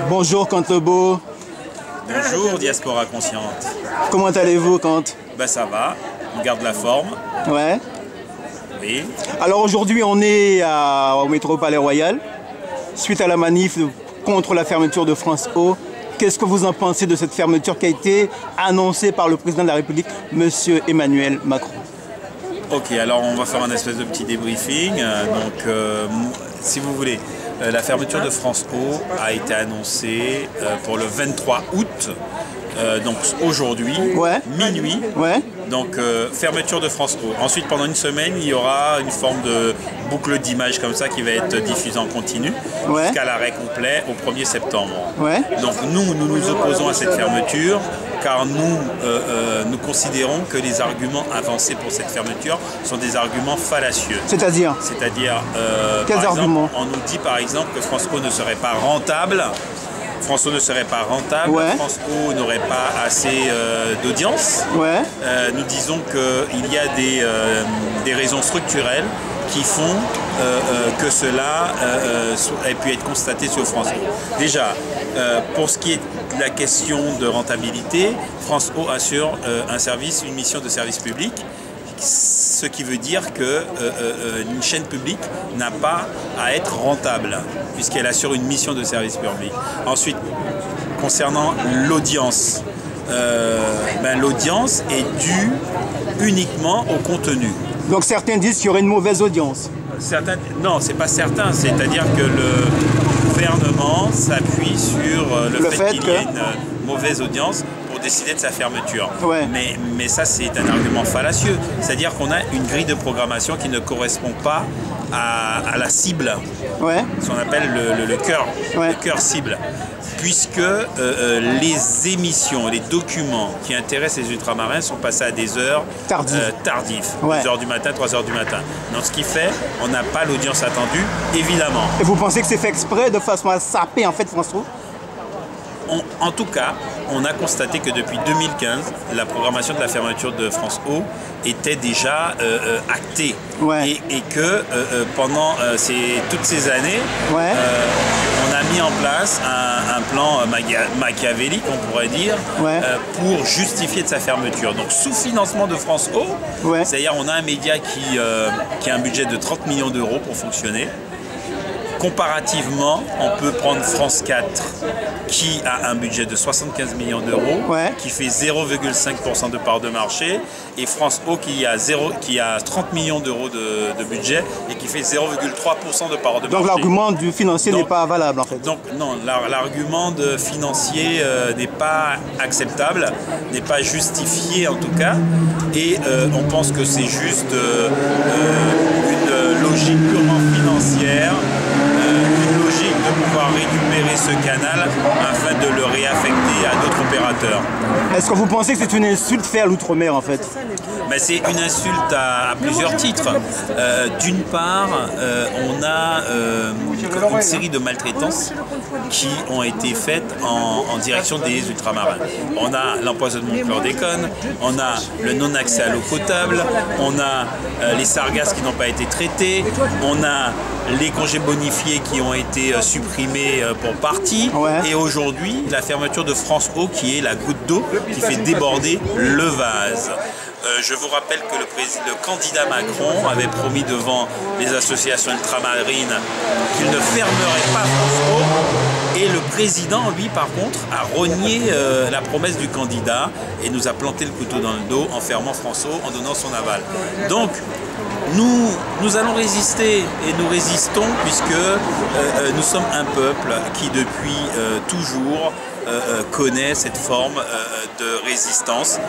Bonjour Kant Lebeau. Bonjour Diaspora Consciente. Comment allez-vous Kant? Ben ça va, on garde la forme. Ouais. Oui. Alors aujourd'hui on est au métro Palais Royal, suite à la manif contre la fermeture de France O. Qu'est-ce que vous en pensez de cette fermeture qui a été annoncée par le président de la République, Monsieur Emmanuel Macron? Ok, alors on va faire un espèce de petit débriefing. Si vous voulez, la fermeture de France O a été annoncée pour le 23 août, donc aujourd'hui, ouais. Minuit. Ouais. Donc fermeture de France O. Ensuite, pendant une semaine, il y aura une forme de boucle d'images comme ça qui va être diffusée en continu, ouais, jusqu'à l'arrêt complet au 1er septembre. Ouais. Donc nous nous opposons à cette fermeture car nous considérons que les arguments avancés pour cette fermeture sont des arguments fallacieux. C'est-à-dire quels arguments? On nous dit par exemple que France O ne serait pas rentable. France O ne serait pas rentable, ouais. France O n'aurait pas assez d'audience. Ouais. Nous disons qu'il y a des raisons structurelles qui font que cela ait pu être constaté sur France O. Déjà, pour ce qui est de la question de rentabilité, France O assure une mission de service public, ce qui veut dire qu'une chaîne publique n'a pas à être rentable, puisqu'elle assure une mission de service public. Ensuite, concernant l'audience, l'audience est due uniquement au contenu. Donc certains disent qu'il y aurait une mauvaise audience. Non, c'est pas certain. C'est-à-dire que le gouvernement s'appuie sur le fait qu'il y ait une mauvaise audience pour décider de sa fermeture. Ouais. Mais ça, c'est un argument fallacieux. C'est-à-dire qu'on a une grille de programmation qui ne correspond pas à la cible. Ouais. Ce qu'on appelle le cœur, ouais, le cœur cible. Puisque les émissions, les documents qui intéressent les ultramarins sont passés à des heures tardives, ouais, 2h du matin, 3h du matin. Donc ce qui fait, on n'a pas l'audience attendue, évidemment. Et vous pensez que c'est fait exprès de façon à saper en fait France O? En tout cas, on a constaté que depuis 2015, la programmation de la fermeture de France O était déjà actée. Ouais. Et que pendant toutes ces années, ouais, on a mis en place un plan machiavélique, on pourrait dire, ouais, pour justifier de sa fermeture. Donc sous financement de France O, ouais, c'est-à-dire on a un média qui a un budget de 30 millions d'euros pour fonctionner. Comparativement, on peut prendre France 4 qui a un budget de 75 millions d'euros, ouais, qui fait 0,5% de part de marché, et France O qui a 30 millions d'euros de budget et qui fait 0,3% de part de marché. Donc l'argument du financier n'est pas valable en fait. Donc non, l'argument financier n'est pas acceptable, n'est pas justifié en tout cas, et on pense que c'est juste une logique purement financière. Une logique de pouvoir récupérer ce canal afin de le réaffecter à d'autres opérateurs. Est-ce que vous pensez que c'est une insulte faite à l'outre-mer en fait? Mais c'est une insulte à plusieurs titres. D'une part, on a une série de maltraitances qui ont été faites en direction des ultramarins. On a l'empoisonnement au chlordécone, on a le non-accès à l'eau potable, on a les sargasses qui n'ont pas été traités, on a les congés bonifiés qui ont été supprimés pour partie, ouais, et aujourd'hui la fermeture de France O qui est la goutte d'eau qui fait déborder le vase. Je vous rappelle que le candidat Macron avait promis devant les associations ultramarines qu'il ne fermerait pas France O, et le président, lui, par contre, a renié la promesse du candidat et nous a planté le couteau dans le dos en fermant France O, en donnant son aval. Donc, nous allons résister et nous résistons puisque nous sommes un peuple qui depuis toujours connaît cette forme de résistance,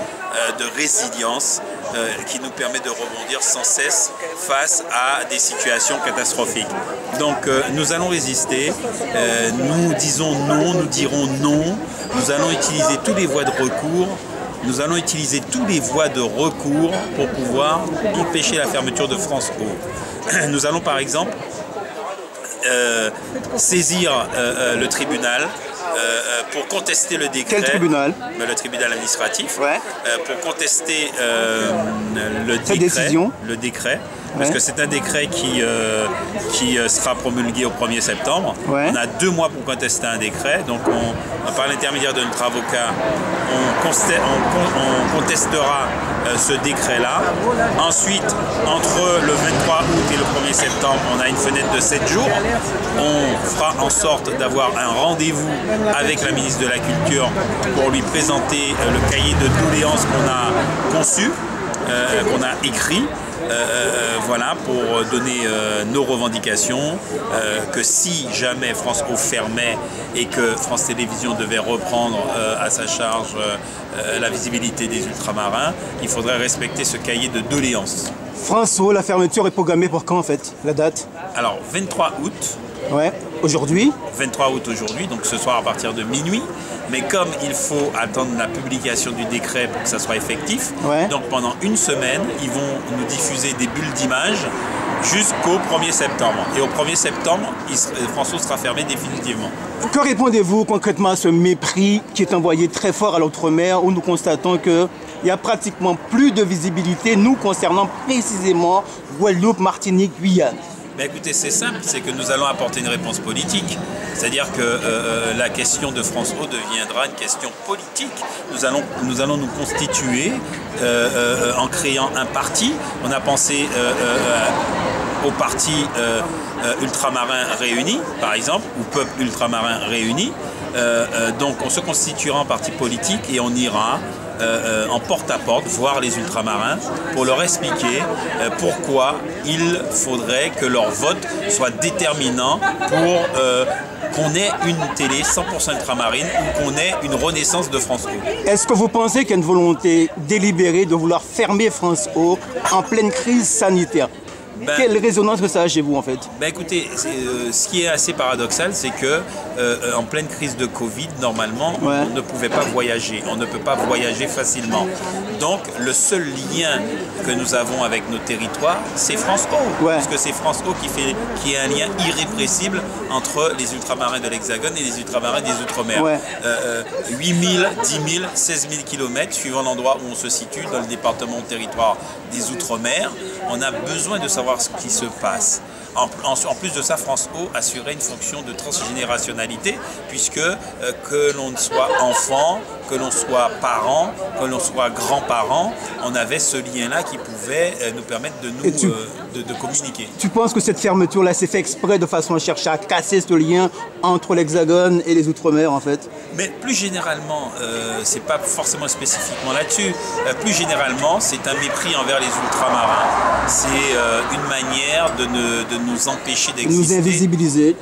de résilience qui nous permet de rebondir sans cesse face à des situations catastrophiques. Donc nous allons résister, nous disons non, nous dirons non, nous allons utiliser toutes les voies de recours. Nous allons utiliser tous les voies de recours pour pouvoir empêcher la fermeture de France O. Nous allons par exemple saisir le tribunal pour contester le décret. Quel tribunal? Le tribunal administratif. Ouais. Pour contester le décret. Parce que c'est un décret qui sera promulgué au 1er septembre. Ouais. On a 2 mois pour contester un décret. Donc, par l'intermédiaire de notre avocat, on contestera ce décret-là. Ensuite, entre le 23 août et le 1er septembre, on a une fenêtre de 7 jours. On fera en sorte d'avoir un rendez-vous avec la ministre de la Culture pour lui présenter le cahier de doléances qu'on a conçu, qu'on a écrit. Voilà, pour donner nos revendications, que si jamais France O fermait et que France Télévisions devait reprendre à sa charge la visibilité des ultramarins, il faudrait respecter ce cahier de doléances. France O, la fermeture est programmée pour quand en fait, la date? Alors, 23 août. Ouais, aujourd'hui. 23 août aujourd'hui, donc ce soir à partir de minuit. Mais comme il faut attendre la publication du décret pour que ça soit effectif, donc pendant une semaine, ils vont nous diffuser des bulles d'images jusqu'au 1er septembre. Et au 1er septembre, France O sera fermé définitivement. Que répondez-vous concrètement à ce mépris qui est envoyé très fort à l'outre-mer, où nous constatons qu'il y a pratiquement plus de visibilité, nous concernant précisément Guadeloupe, Martinique, Guyane? Ben écoutez, c'est simple, c'est que nous allons apporter une réponse politique. C'est-à-dire que la question de France O deviendra une question politique. Nous allons nous constituer en créant un parti. On a pensé au parti ultramarin réuni, par exemple, ou peuple ultramarin réuni. Donc on se constituera en parti politique et on ira en porte-à-porte voir les ultramarins pour leur expliquer pourquoi il faudrait que leur vote soit déterminant pour qu'on ait une télé 100% ultramarine ou qu'on ait une renaissance de France O. Est-ce que vous pensez qu'il y a une volonté délibérée de vouloir fermer France O en pleine crise sanitaire? Quelle résonance que ça a chez vous en fait? Écoutez, ce qui est assez paradoxal, c'est que en pleine crise de Covid, normalement, on ne pouvait pas voyager. On ne peut pas voyager facilement. Donc, le seul lien que nous avons avec nos territoires, c'est France O. Parce que c'est France O qui est un lien irrépressible entre les ultramarins de l'Hexagone et les ultramarins des Outre-mer. 8 000, 10 000, 16 000 km, suivant l'endroit où on se situe dans le département ou territoire des Outre-mer. On a besoin de savoir ce qui se passe. En plus de ça, France O assurait une fonction de transgénérationnalité, puisque que l'on soit enfant, que l'on soit parent, que l'on soit grands-parents, on avait ce lien-là qui pouvait nous permettre de nous de communiquer. Tu penses que cette fermeture-là s'est fait exprès de façon à chercher à casser ce lien entre l'Hexagone et les Outre-mer en fait? Mais plus généralement, c'est pas forcément spécifiquement là-dessus, plus généralement c'est un mépris envers les ultramarins, c'est une manière de nous empêcher d'exister. Nous invisibiliser.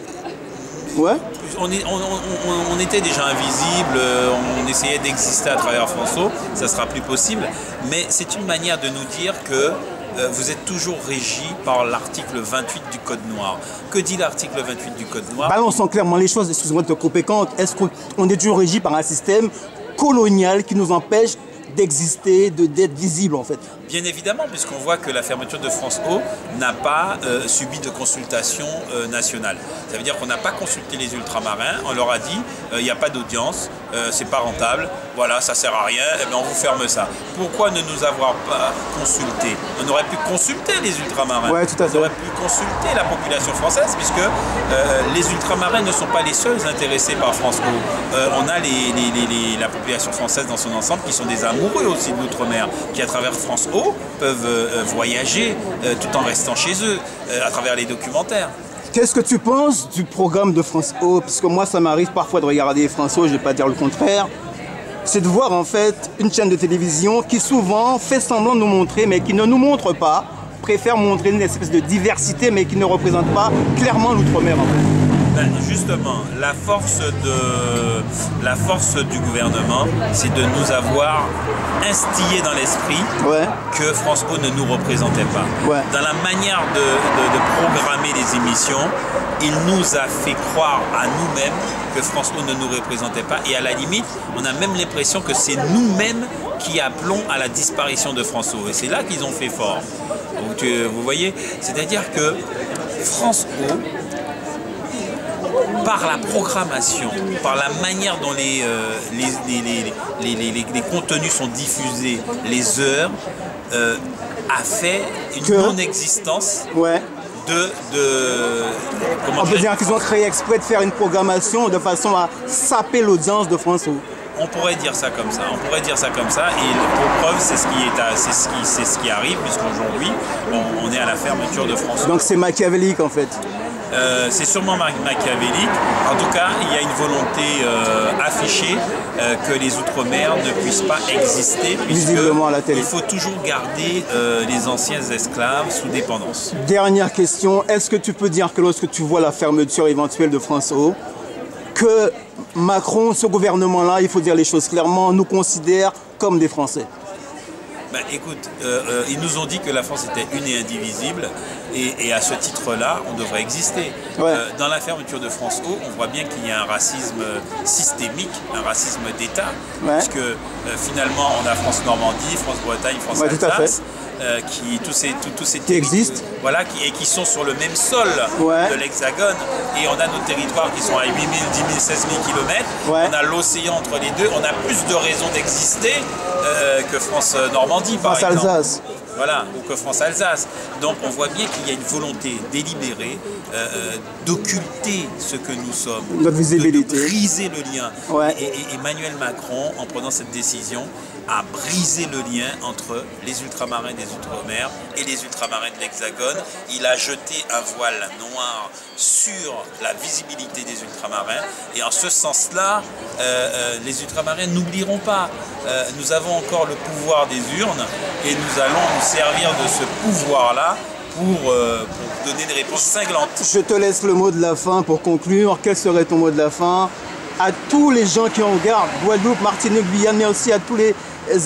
Ouais. On était déjà invisible, on essayait d'exister à travers France O, ça sera plus possible, mais c'est une manière de nous dire que vous êtes toujours régi par l'article 28 du Code noir. Que dit l'article 28 du Code noir? Balançons clairement les choses, excusez-moi de te couper. Est-ce qu'on est toujours régi par un système colonial qui nous empêche d'exister, d'être visible en fait? Bien évidemment, puisqu'on voit que la fermeture de France O n'a pas subi de consultation nationale. Ça veut dire qu'on n'a pas consulté les ultramarins, on leur a dit il n'y a pas d'audience, c'est pas rentable, voilà, ça sert à rien, et bien on vous ferme ça. Pourquoi ne nous avoir pas consulté? On aurait pu consulter les ultramarins, tout à fait. On aurait pu consulter la population française, puisque les ultramarins ne sont pas les seuls intéressés par France O. On a la population française dans son ensemble qui sont des amoureux aussi de l'outre-mer, qui à travers France O peuvent voyager tout en restant chez eux à travers les documentaires. Qu'est-ce que tu penses du programme de France O? Parce que moi ça m'arrive parfois de regarder France O, je ne vais pas dire le contraire. C'est de voir en fait une chaîne de télévision qui souvent fait semblant de nous montrer mais qui ne nous montre pas, préfère montrer une espèce de diversité mais qui ne représente pas clairement l'outre-mer en fait. Justement, la force du gouvernement, c'est de nous avoir instillé dans l'esprit que France O ne nous représentait pas. Dans la manière de programmer les émissions, il nous a fait croire à nous-mêmes que France O ne nous représentait pas. Et à la limite, on a même l'impression que c'est nous-mêmes qui appelons à la disparition de France O. Et c'est là qu'ils ont fait fort. Donc, vous voyez, c'est-à-dire que France O par la programmation, par la manière dont les contenus sont diffusés, les heures, a fait une non-existence on peut dire qu'ils ont créé exprès de faire une programmation de façon à saper l'audience de France O. On pourrait dire ça comme ça. On pourrait dire ça comme ça. Et pour preuve, c'est ce qui arrive, puisqu'aujourd'hui, on est à la fermeture de France O. Donc c'est machiavélique en fait. C'est sûrement machiavélique. En tout cas, il y a une volonté affichée que les Outre-mer ne puissent pas exister, visiblement à la télé. Il faut toujours garder les anciens esclaves sous dépendance. Dernière question, est-ce que tu peux dire que lorsque tu vois la fermeture éventuelle de France O, que Macron, ce gouvernement-là, il faut dire les choses clairement, nous considère comme des Français? Ben, écoute, ils nous ont dit que la France était une et indivisible, et à ce titre-là, on devrait exister. Dans la fermeture de France O, on voit bien qu'il y a un racisme systémique, un racisme d'État, puisque finalement, on a France-Normandie, France-Bretagne, France-Alsace, tous ces qui existent, voilà, et qui sont sur le même sol de l'Hexagone, et on a nos territoires qui sont à 8 000, 10 000, 16 000 km, on a l'océan entre les deux, on a plus de raisons d'exister que France-Normandie, par exemple. France-Alsace. Voilà, ou que France-Alsace. Donc on voit bien qu'il y a une volonté délibérée d'occulter ce que nous sommes, notre visibilité, de briser le lien. Et Emmanuel Macron, en prenant cette décision, a brisé le lien entre les ultramarins des Outre-mer et les ultramarins de l'Hexagone. Il a jeté un voile noir sur la visibilité des ultramarins, et en ce sens-là, les ultramarins n'oublieront pas. Nous avons encore le pouvoir des urnes, et nous allons nous servir de ce pouvoir-là pour donner des réponses cinglantes. Je te laisse le mot de la fin pour conclure. Quel serait ton mot de la fin à tous les gens qui en regardent, Guadeloupe, Martinique, Guyane, mais aussi à tous les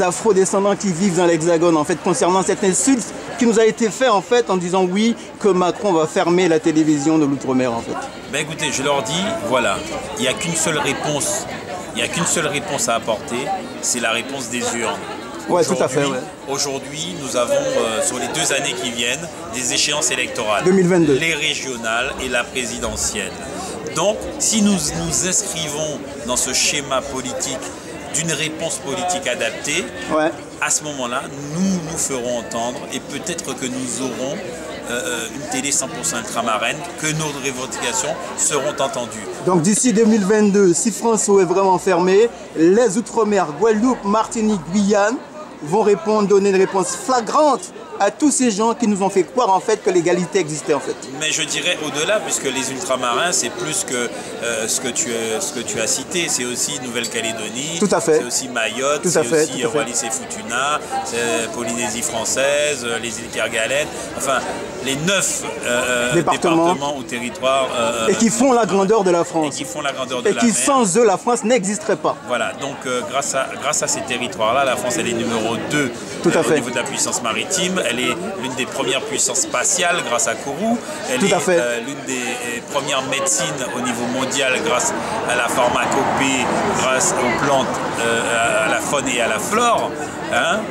afro-descendants qui vivent dans l'Hexagone, en fait, concernant cette insulte qui nous a été faite, en fait, en disant oui, que Macron va fermer la télévision de l'Outre-mer, en fait. Ben écoutez, je leur dis, voilà, il n'y a qu'une seule réponse. Il n'y a qu'une seule réponse à apporter, c'est la réponse des urnes. Oui, tout à fait. Aujourd'hui, nous avons, sur les 2 années qui viennent, des échéances électorales. 2022. Les régionales et la présidentielle. Donc, si nous nous inscrivons dans ce schéma politique d'une réponse politique adaptée, à ce moment-là, nous ferons entendre, et peut-être que nous aurons une télé 100% ultramarine, que nos revendications seront entendues. Donc d'ici 2022, si France O est vraiment fermée, les Outre-mer, Guadeloupe, Martinique, Guyane vont répondre, donner une réponse flagrante à tous ces gens qui nous ont fait croire en fait que l'égalité existait en fait. Mais je dirais au-delà, puisque les ultramarins, c'est plus que ce que tu as cité, c'est aussi Nouvelle-Calédonie, c'est aussi Mayotte, c'est aussi Wallis et Futuna, Polynésie française, les îles Kerguelen, enfin les 9 départements ou territoires et qui font la grandeur de la France. Et qui sans eux la France n'existerait pas. Voilà, donc grâce à ces territoires-là, la France elle est numéro 2 au niveau de la puissance maritime. Elle est l'une des premières puissances spatiales grâce à Kourou. Elle est l'une des premières médecines au niveau mondial grâce à la pharmacopée, grâce aux plantes, à la faune et à la flore.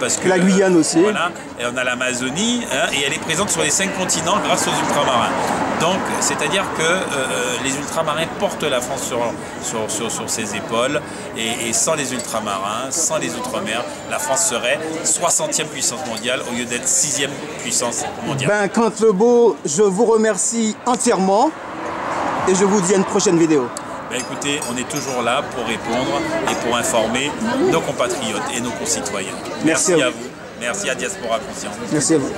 Parce que, la Guyane aussi. Voilà, et on a l'Amazonie, et elle est présente sur les 5 continents grâce aux ultramarins. Donc, c'est-à-dire que les ultramarins portent la France sur ses épaules, et sans les ultramarins, sans les Outre-mer, la France serait 60e puissance mondiale au lieu d'être 6e puissance mondiale. Ben, Kant Lebeau, je vous remercie entièrement, et je vous dis à une prochaine vidéo. Ben écoutez, on est toujours là pour répondre et pour informer nos compatriotes et nos concitoyens. Merci à vous. Merci à Diaspora Conscience. Merci à vous.